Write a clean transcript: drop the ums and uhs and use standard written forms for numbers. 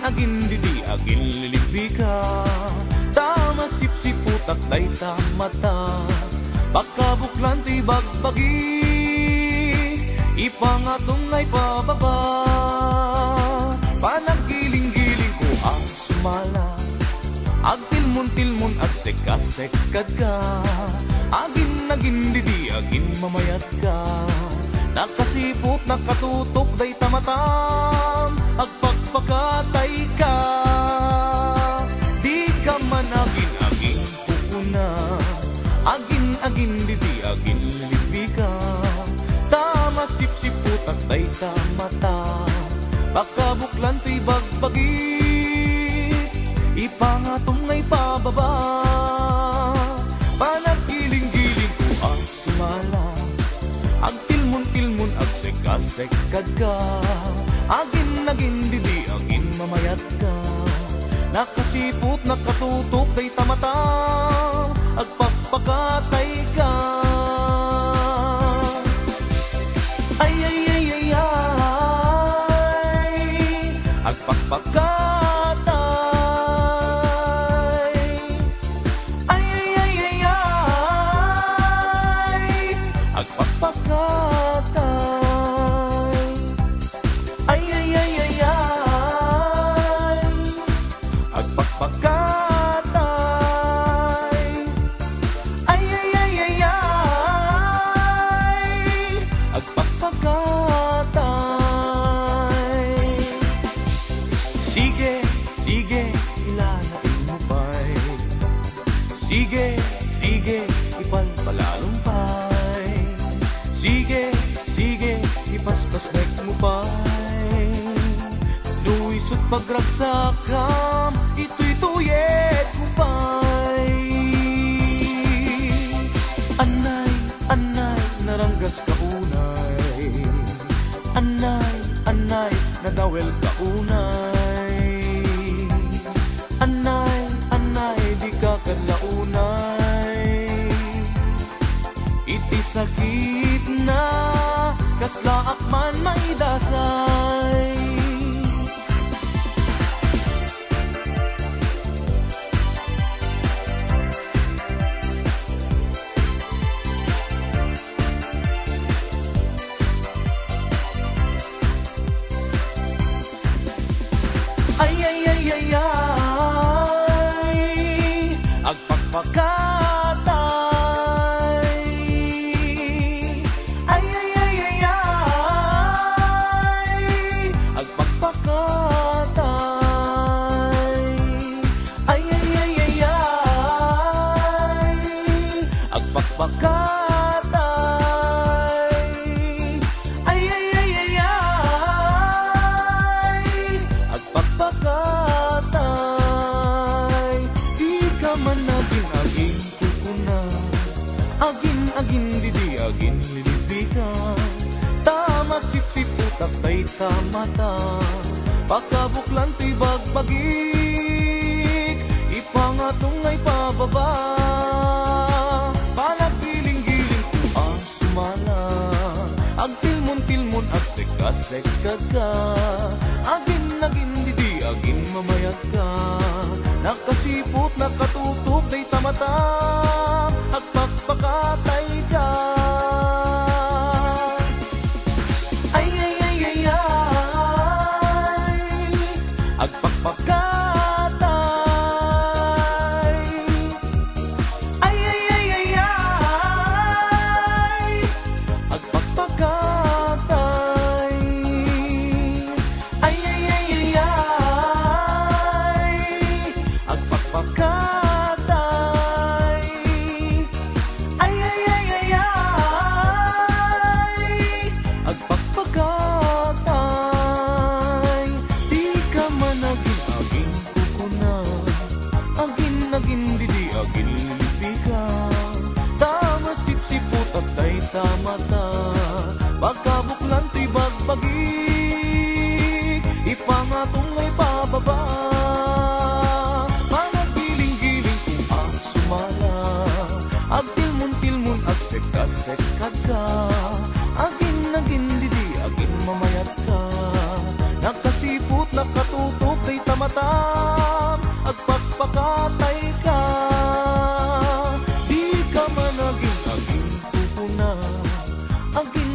agin didi agin lilibika. Tama sipsiput at day tamata. Pagkabuklan ti bagbagi, ipangatong ay pababa. Panaggiling-giling ko ang sumala, agtilmon-tilmon at seka-sekad ka. Agin didi agin mamayat ka. Nakasipot, nakatutok, day tamatam, agpakpakatay ka. Di ka man agin pupuna, agin didi agin lilibika. Tama sipsiput at day tamata. Pagkabuklan to'y bagbagi, ipangatong ngay pababa. Panaggiling-giling ko ang sumala, agtilmon-tilmon at seka-sekad ka. Agin didi agin mamayat ka. Nakasiput, nakatutok, day tamata, agpakpakatay ka. Ay, ay, ay, ay, ay, agpakpakatay. Ay, ay, ay, ay, ay, agpakpakatay. Ay, ay, ay, ay, ay, agpakpakatay. Ay, ay, ay, ay, ay, agpakpakatay. Sige, sige, ilalain mo pa'y. Sige, sige, ipalpalalumpay. Sige, sige, ipaspasnek mo pa'y. Luisot pagragsakam, ito'y tuyet mo pa'y. Anay, anay, naranggas ka unay. Anay, anay, nadawel ka unay. Anay, anay, di ka kadlaunay. Iti sakit na, kaslaak man maidasay. Ay, ay, ay, ay, ay, agpakpakatay. Ay, ay, ay, ay, ay, agpakpakatay. Ay, ay, ay, ay, ay, agpakpakatay. Ay, ay, ay, ay, ay, agpakpakatay. Di ka man agin pupuna, agin didi agin lilibika. Tama sipsiput at day tamata. Pagkabuklan to'y bagbagik, ipangatong ay pababa. Panaggiling-giling ko ang sumala, agtilmon-tilmon at seka-sekad ka. Agin didi agin mamayat ka. Nakasiput, nakatutok, day tamata, agpakpakatay ka. Ay, ay, ay, ay, ay, agpakpakatay. Ay, ay, ay, ay, ay, agpakpakatay. Ay, ay, ay, ay, ay, agpakpakatay. Ay, ay, ay, ay, ay, agpakpakatay. Di ka man agin pupuna, agin didi agin lilibika. Tama sipsiput at day tamata. Pagkabuklan to'y bagbagi, ipangatong ay pababa. Panaggiling-giling ko ang sumala, agtilmon-tilmon at seka-sekad ka. Agin didi agin mamayat ka. Nakasiput, nakatutok, day tamata. matam, agpakpakatay ka. Di ka man naging aging pupuna, aging